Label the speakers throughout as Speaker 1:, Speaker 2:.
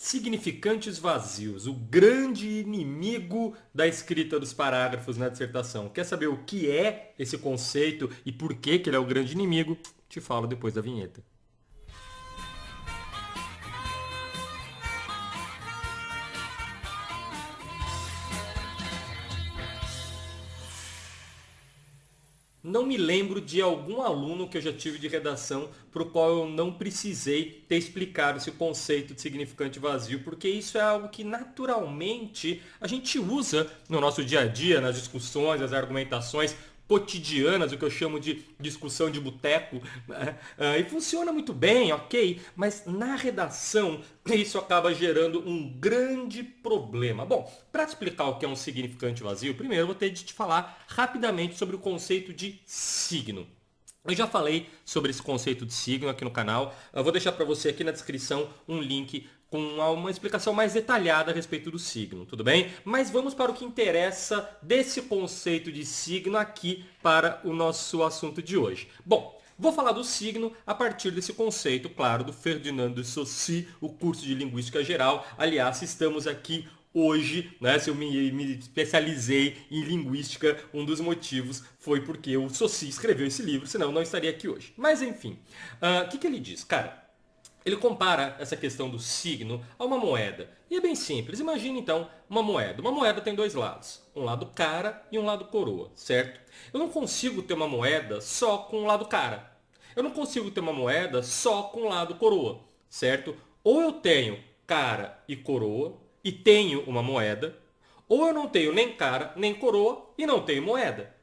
Speaker 1: Significantes vazios, o grande inimigo da escrita dos parágrafos na dissertação. Quer saber o que é esse conceito e por que ele é o grande inimigo? Te falo depois da vinheta. Não me lembro de algum aluno que eu já tive de redação para o qual eu não precisei ter explicado esse conceito de significante vazio, porque isso é algo que naturalmente a gente usa no nosso dia a dia, nas discussões, nas argumentações cotidianas, o que eu chamo de discussão de boteco, né? E funciona muito bem, ok? Mas na redação isso acaba gerando um grande problema. Bom, para te explicar o que é um significante vazio, primeiro eu vou ter de te falar rapidamente sobre o conceito de signo. Eu já falei sobre esse conceito de signo aqui no canal. Eu vou deixar para você aqui na descrição um link com uma explicação mais detalhada a respeito do signo, tudo bem? Mas vamos para o que interessa desse conceito de signo aqui para o nosso assunto de hoje. Bom, vou falar do signo a partir desse conceito, claro, do Ferdinand de Saussure, o curso de Linguística Geral. Aliás, estamos aqui hoje, né, se eu me especializei em linguística, um dos motivos foi porque o Saussure escreveu esse livro, senão eu não estaria aqui hoje. Mas enfim, o que ele diz? Cara, ele compara essa questão do signo a uma moeda. E é bem simples. Imagine então uma moeda. Uma moeda tem dois lados. Um lado cara e um lado coroa, certo? Eu não consigo ter uma moeda só com um lado cara. Eu não consigo ter uma moeda só com um lado coroa, certo? Ou eu tenho cara e coroa e tenho uma moeda, ou eu não tenho nem cara nem coroa e não tenho moeda.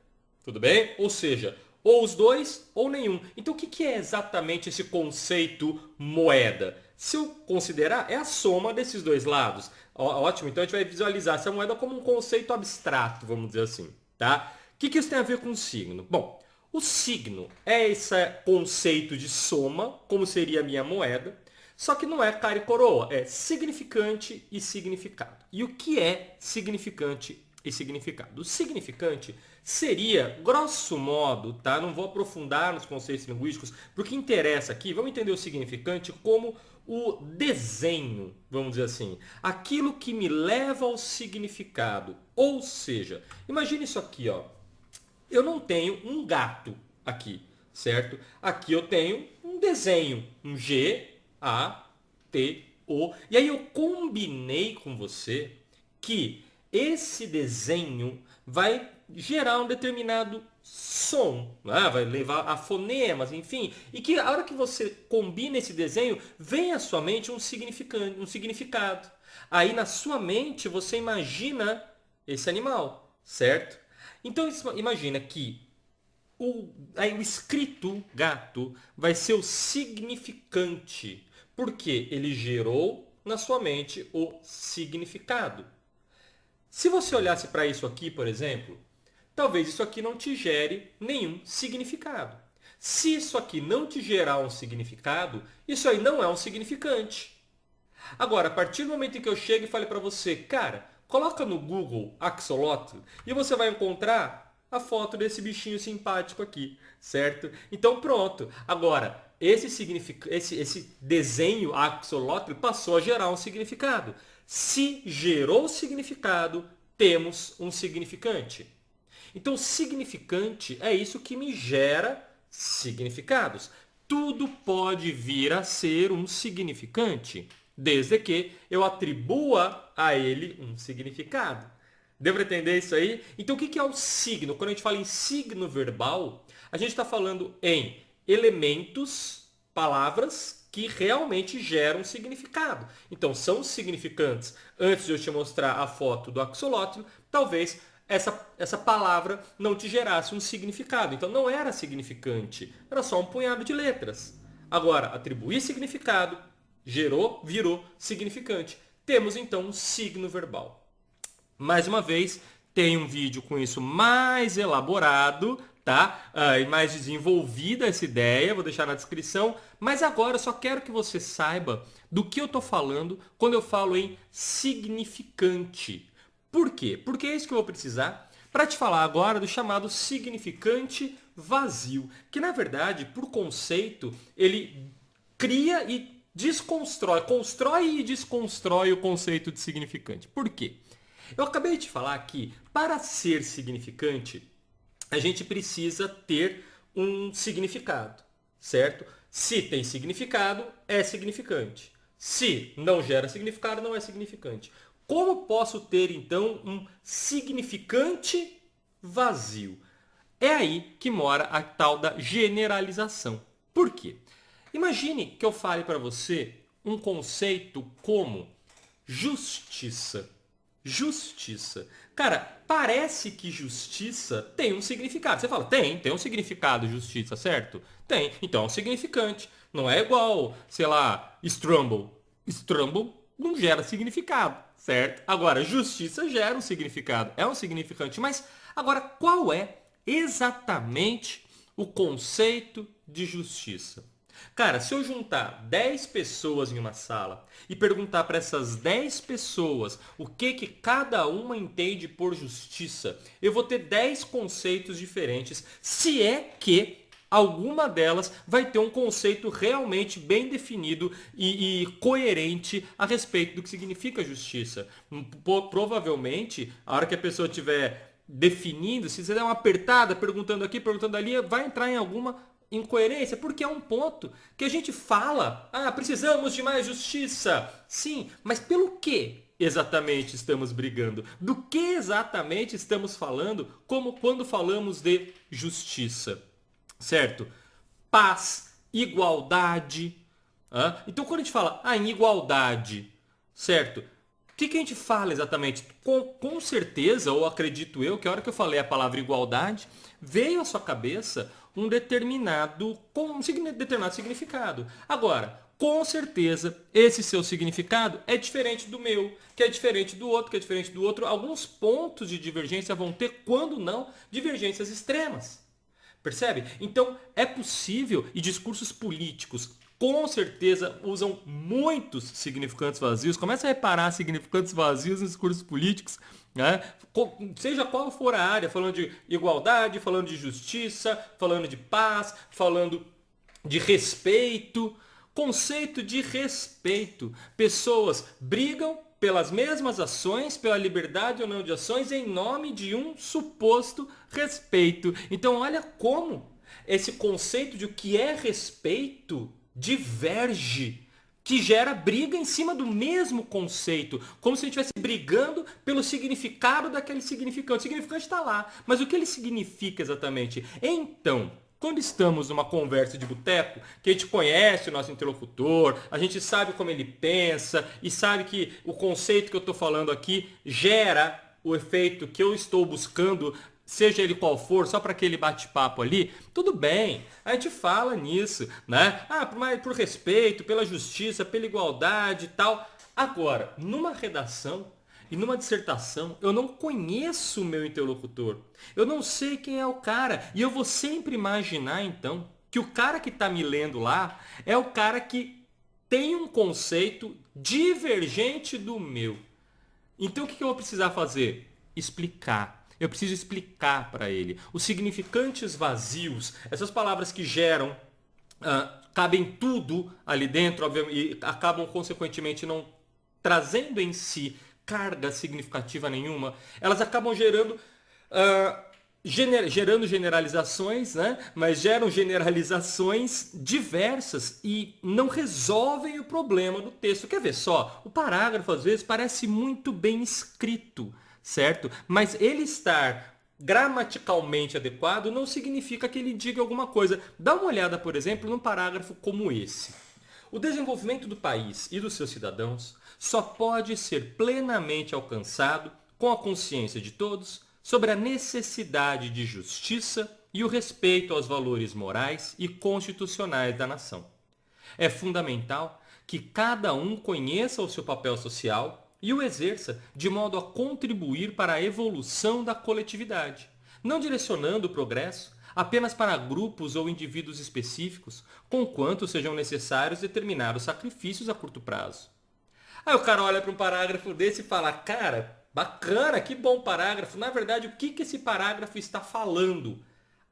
Speaker 1: Tudo bem? Ou seja, ou os dois ou nenhum. Então o que é exatamente esse conceito moeda? Se eu considerar, é a soma desses dois lados. Ótimo, então a gente vai visualizar essa moeda como um conceito abstrato, vamos dizer assim. Tá? O que isso tem a ver com o signo? Bom, o signo é esse conceito de soma, como seria a minha moeda, só que não é cara e coroa, é significante e significado. E o que é significante e significado? O significante seria, grosso modo, tá? Não vou aprofundar nos conceitos linguísticos, porque interessa aqui, vamos entender o significante como o desenho, vamos dizer assim, aquilo que me leva ao significado. Ou seja, imagine isso aqui, ó. Eu não tenho um gato aqui, certo? Aqui eu tenho um desenho, um G-A-T-O. E aí eu combinei com você que esse desenho vai gerar um determinado som, né? Vai levar a fonemas, enfim. E que a hora que você combina esse desenho, vem à sua mente um significado. Aí na sua mente você imagina esse animal, certo? Então imagina que aí o escrito gato vai ser o significante, porque ele gerou na sua mente o significado. Se você olhasse para isso aqui, por exemplo, talvez isso aqui não te gere nenhum significado. Se isso aqui não te gerar um significado, isso aí não é um significante. Agora, a partir do momento em que eu chego e fale para você, cara, coloca no Google axolotl e você vai encontrar a foto desse bichinho simpático aqui, certo? Então pronto. Agora, esse desenho axolotl passou a gerar um significado. Se gerou significado, temos um significante. Então, significante é isso que me gera significados. Tudo pode vir a ser um significante, desde que eu atribua a ele um significado. Deu para entender isso aí? Então, o que é o signo? Quando a gente fala em signo verbal, a gente está falando em elementos, palavras que realmente geram significado. Então, são significantes. Antes de eu te mostrar a foto do axolotl, talvez essa palavra não te gerasse um significado. Então, não era significante. Era só um punhado de letras. Agora, atribuir significado, gerou, virou significante. Temos, então, um signo verbal. Mais uma vez, tem um vídeo com isso mais elaborado, tá? E mais desenvolvida essa ideia, vou deixar na descrição. Mas agora eu só quero que você saiba do que eu estou falando quando eu falo em significante. Por quê? Porque é isso que eu vou precisar para te falar agora do chamado significante vazio, que na verdade, por conceito, ele cria e constrói e desconstrói o conceito de significante. Por quê? Eu acabei de falar que para ser significante, a gente precisa ter um significado, certo? Se tem significado, é significante. Se não gera significado, não é significante. Como posso ter, então, um significante vazio? É aí que mora a tal da generalização. Por quê? Imagine que eu fale para você um conceito como justiça. Justiça. Cara, parece que justiça tem um significado. Você fala, tem um significado justiça, certo? Tem. Então é um significante. Não é igual, sei lá, Strumble. Strumble não gera significado, certo? Agora, justiça gera um significado. É um significante. Mas, agora, qual é exatamente o conceito de justiça? Cara, se eu juntar 10 pessoas em uma sala e perguntar para essas 10 pessoas o que cada uma entende por justiça, eu vou ter 10 conceitos diferentes, se é que alguma delas vai ter um conceito realmente bem definido e coerente a respeito do que significa justiça. Provavelmente, a hora que a pessoa estiver definindo, se você der uma apertada, perguntando aqui, perguntando ali, vai entrar em alguma incoerência, porque é um ponto que a gente fala, precisamos de mais justiça. Sim, mas pelo que exatamente estamos brigando? Do que exatamente estamos falando como quando falamos de justiça? Certo? Paz, igualdade. Então quando a gente fala em igualdade, certo? O que a gente fala exatamente? Com certeza, ou acredito eu, que a hora que eu falei a palavra igualdade, veio à sua cabeça um determinado significado. Agora, com certeza, esse seu significado é diferente do meu, que é diferente do outro, que é diferente do outro. Alguns pontos de divergência vão ter, quando não, divergências extremas. Percebe? Então, é possível, e discursos políticos com certeza usam muitos significantes vazios. Começa a reparar significantes vazios nos discursos políticos, né? Seja qual for a área, falando de igualdade, falando de justiça, falando de paz, falando de respeito. Conceito de respeito. Pessoas brigam pelas mesmas ações, pela liberdade ou não de ações, em nome de um suposto respeito. Então, olha como esse conceito de o que é respeito diverge, que gera briga em cima do mesmo conceito, como se a gente estivesse brigando pelo significado daquele significante. O significante está lá, mas o que ele significa exatamente? Então, quando estamos numa conversa de boteco, que a gente conhece o nosso interlocutor, a gente sabe como ele pensa e sabe que o conceito que eu estou falando aqui gera o efeito que eu estou buscando, seja ele qual for, só para aquele bate-papo ali, tudo bem, a gente fala nisso, né? Por respeito, pela justiça, pela igualdade e tal. Agora, numa redação e numa dissertação, eu não conheço o meu interlocutor. Eu não sei quem é o cara. E eu vou sempre imaginar, então, que o cara que está me lendo lá é o cara que tem um conceito divergente do meu. Então, o que eu vou precisar fazer? Explicar. Eu preciso explicar para ele. Os significantes vazios, essas palavras que geram, cabem tudo ali dentro, obviamente, e acabam, consequentemente, não trazendo em si carga significativa nenhuma, elas acabam gerando generalizações, né? Mas geram generalizações diversas e não resolvem o problema do texto. Quer ver só? O parágrafo às vezes parece muito bem escrito, certo? Mas ele estar gramaticalmente adequado não significa que ele diga alguma coisa. Dá uma olhada, por exemplo, num parágrafo como esse. O desenvolvimento do país e dos seus cidadãos só pode ser plenamente alcançado com a consciência de todos sobre a necessidade de justiça e o respeito aos valores morais e constitucionais da nação. É fundamental que cada um conheça o seu papel social e o exerça de modo a contribuir para a evolução da coletividade, não direcionando o progresso apenas para grupos ou indivíduos específicos, conquanto sejam necessários determinados sacrifícios a curto prazo. Aí o cara olha para um parágrafo desse e fala, cara, bacana, que bom parágrafo. Na verdade, o que esse parágrafo está falando?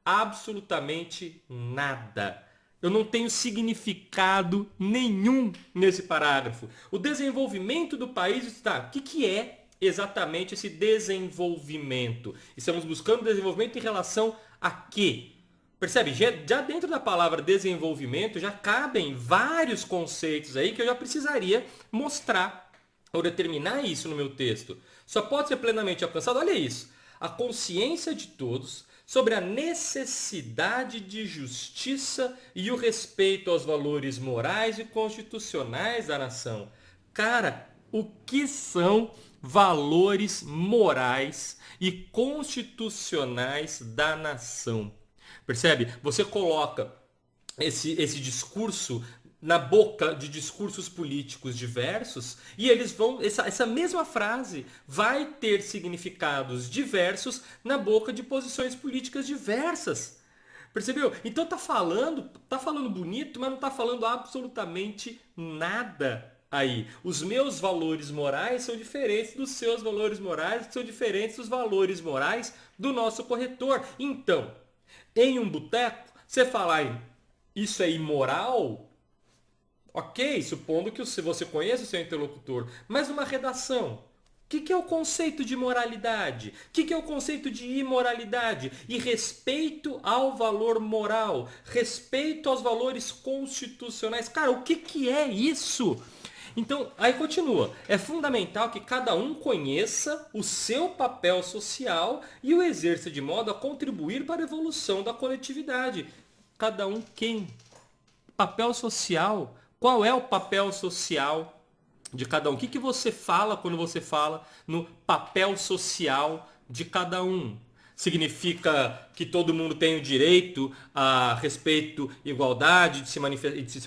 Speaker 1: Absolutamente nada. Eu não tenho significado nenhum nesse parágrafo. O desenvolvimento do país está. O que é exatamente esse desenvolvimento? Estamos buscando desenvolvimento em relação a quê? Percebe? Já dentro da palavra desenvolvimento já cabem vários conceitos aí que eu já precisaria mostrar ou determinar isso no meu texto. Só pode ser plenamente alcançado, olha isso, a consciência de todos sobre a necessidade de justiça e o respeito aos valores morais e constitucionais da nação. Cara, o que são valores morais e constitucionais da nação? Percebe? Você coloca esse discurso na boca de discursos políticos diversos e eles vão, essa mesma frase vai ter significados diversos na boca de posições políticas diversas. Percebeu? Então tá falando bonito, mas não tá falando absolutamente nada aí. Os meus valores morais são diferentes dos seus valores morais, que são diferentes dos valores morais do nosso corretor. Então, em um boteco, você falar isso é imoral, ok, supondo que você conheça o seu interlocutor, mas numa redação, o que é o conceito de moralidade? O que é o conceito de imoralidade? E respeito ao valor moral, respeito aos valores constitucionais. Cara, o que é isso? Então, aí continua. É fundamental que cada um conheça o seu papel social e o exerça de modo a contribuir para a evolução da coletividade. Cada um quem? Papel social. Qual é o papel social de cada um? O que você fala quando você fala no papel social de cada um? Significa que todo mundo tem o direito a respeito, igualdade de se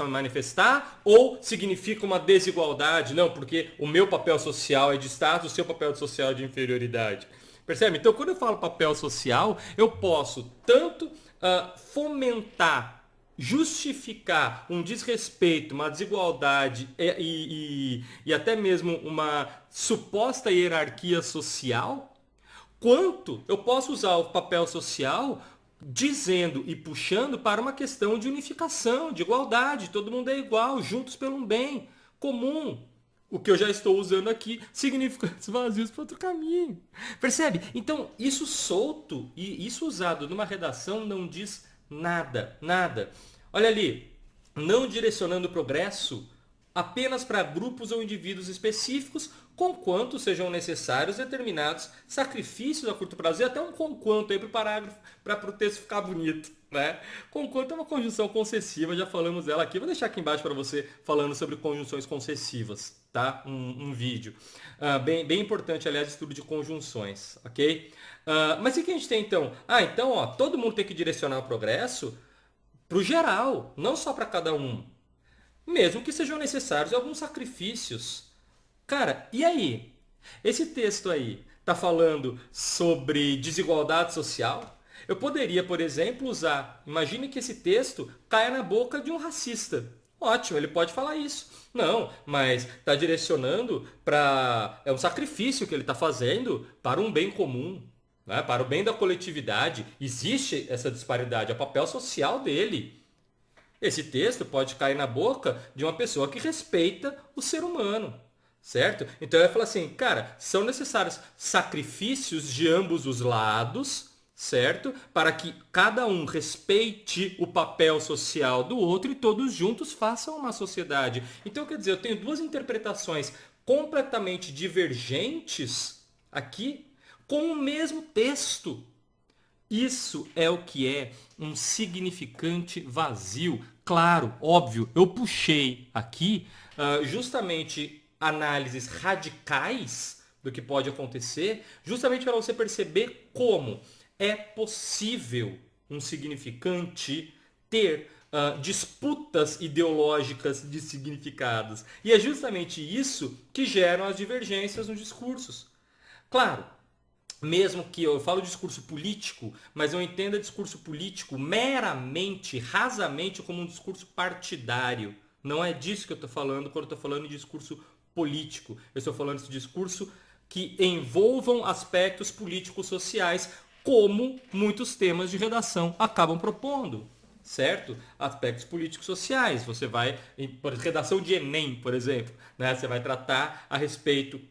Speaker 1: manifestar? Ou significa uma desigualdade? Não, porque o meu papel social é de status, o seu papel social é de inferioridade. Percebe? Então, quando eu falo papel social, eu posso tanto fomentar, justificar um desrespeito, uma desigualdade e até mesmo uma suposta hierarquia social, quanto eu posso usar o papel social dizendo e puxando para uma questão de unificação, de igualdade, todo mundo é igual, juntos pelo um bem comum. O que eu já estou usando aqui, significantes vazios para outro caminho. Percebe? Então, isso solto e isso usado numa redação não diz nada, nada. Olha ali, não direcionando o progresso apenas para grupos ou indivíduos específicos, conquanto sejam necessários determinados sacrifícios a curto prazo. E até um conquanto aí para o parágrafo, para o texto ficar bonito. Né? Conquanto é uma conjunção concessiva, já falamos dela aqui. Vou deixar aqui embaixo para você falando sobre conjunções concessivas, tá? Um vídeo. Bem importante, aliás, estudo de conjunções, ok? Mas o que a gente tem então? Então, ó, todo mundo tem que direcionar o progresso para o geral, não só para cada um. Mesmo que sejam necessários alguns sacrifícios. Cara, e aí? Esse texto aí está falando sobre desigualdade social? Eu poderia, por exemplo, imagine que esse texto caia na boca de um racista. Ótimo, ele pode falar isso. Não, mas está direcionando para... É um sacrifício que ele está fazendo para um bem comum, né? Para o bem da coletividade. Existe essa disparidade, é o papel social dele. Esse texto pode cair na boca de uma pessoa que respeita o ser humano. Certo? Então eu ia falar assim, cara, são necessários sacrifícios de ambos os lados, certo? Para que cada um respeite o papel social do outro e todos juntos façam uma sociedade. Então, quer dizer, eu tenho duas interpretações completamente divergentes aqui com o mesmo texto. Isso é o que é um significante vazio. Claro, óbvio, eu puxei aqui justamente análises radicais do que pode acontecer, justamente para você perceber como é possível um significante ter disputas ideológicas de significados. E é justamente isso que geram as divergências nos discursos. Claro, mesmo que eu falo discurso político, mas eu entenda discurso político meramente, rasamente, como um discurso partidário. Não é disso que eu estou falando quando eu estou falando de discurso político. Eu estou falando de discurso que envolvam aspectos políticos sociais, como muitos temas de redação acabam propondo. certo? Aspectos políticos sociais. Você vai, redação de Enem, por exemplo, né? Você vai tratar a respeito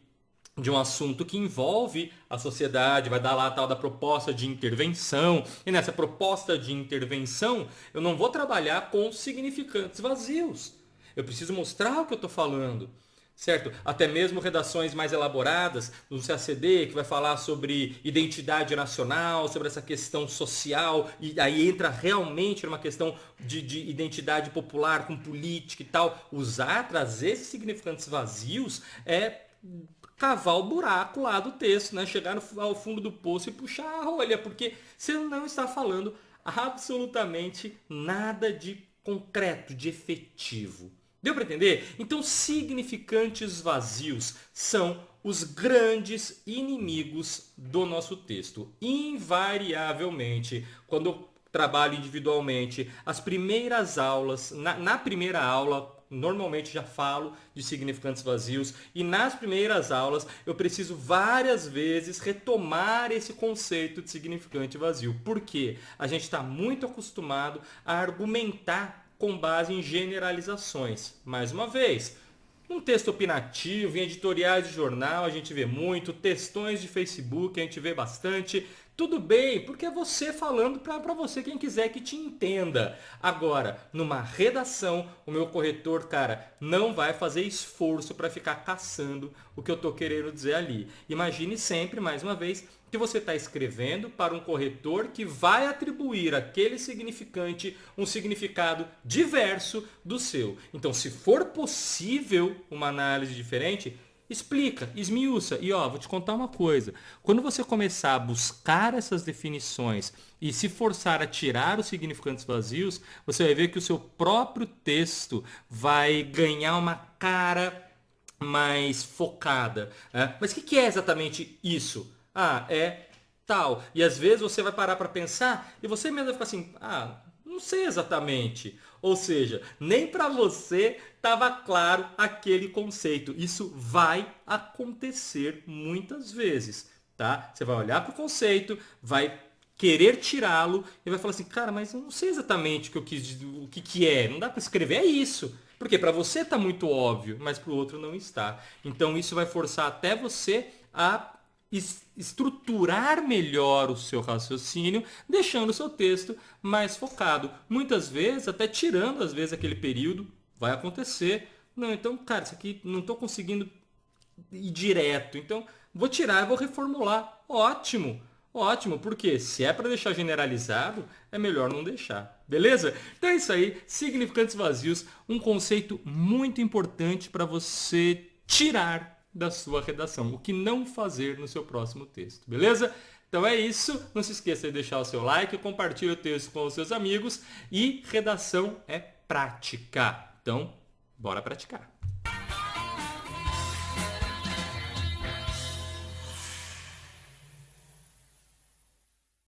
Speaker 1: de um assunto que envolve a sociedade, vai dar lá a tal da proposta de intervenção, e nessa proposta de intervenção eu não vou trabalhar com significantes vazios. Eu preciso mostrar o que eu estou falando, certo? Até mesmo redações mais elaboradas no CACD, que vai falar sobre identidade nacional, sobre essa questão social, e aí entra realmente numa questão de identidade popular com política e tal. Trazer esses significantes vazios é cavar o buraco lá do texto, né? Chegar ao fundo do poço e puxar a rolha, porque você não está falando absolutamente nada de concreto, de efetivo. Deu para entender? Então, significantes vazios são os grandes inimigos do nosso texto. Invariavelmente, quando eu trabalho individualmente, as primeiras aulas, na primeira aula, normalmente já falo de significantes vazios e nas primeiras aulas eu preciso várias vezes retomar esse conceito de significante vazio. Por quê? A gente está muito acostumado a argumentar com base em generalizações. Mais uma vez, um texto opinativo, em editoriais de jornal a gente vê muito, textões de Facebook a gente vê bastante. Tudo bem, porque é você falando para você, quem quiser que te entenda. Agora, numa redação, o meu corretor, cara, não vai fazer esforço para ficar caçando o que eu estou querendo dizer ali. Imagine sempre, mais uma vez, que você está escrevendo para um corretor que vai atribuir àquele significante um significado diverso do seu. Então, se for possível uma análise diferente, explica, esmiuça. E vou te contar uma coisa. Quando você começar a buscar essas definições e se forçar a tirar os significantes vazios, você vai ver que o seu próprio texto vai ganhar uma cara mais focada. Né? Mas o que é exatamente isso? É tal. E às vezes você vai parar para pensar e você mesmo vai ficar assim, não sei exatamente. Ou seja, nem para você estava claro aquele conceito. Isso vai acontecer muitas vezes, tá? Você vai olhar para o conceito, vai querer tirá-lo e vai falar assim, cara, mas eu não sei exatamente o que é. Não dá para escrever, é isso. Porque para você está muito óbvio, mas para o outro não está. Então isso vai forçar até você a estruturar melhor o seu raciocínio, deixando o seu texto mais focado. Muitas vezes, até tirando às vezes aquele período, vai acontecer. Não, então, cara, isso aqui não estou conseguindo ir direto. Então, vou tirar e vou reformular. Ótimo, ótimo, porque se é para deixar generalizado, é melhor não deixar. Beleza? Então é isso aí, significantes vazios, um conceito muito importante para você tirar da sua redação, o que não fazer no seu próximo texto, beleza? Então é isso, não se esqueça de deixar o seu like, compartilhe o texto com os seus amigos e redação é prática. Então, bora praticar!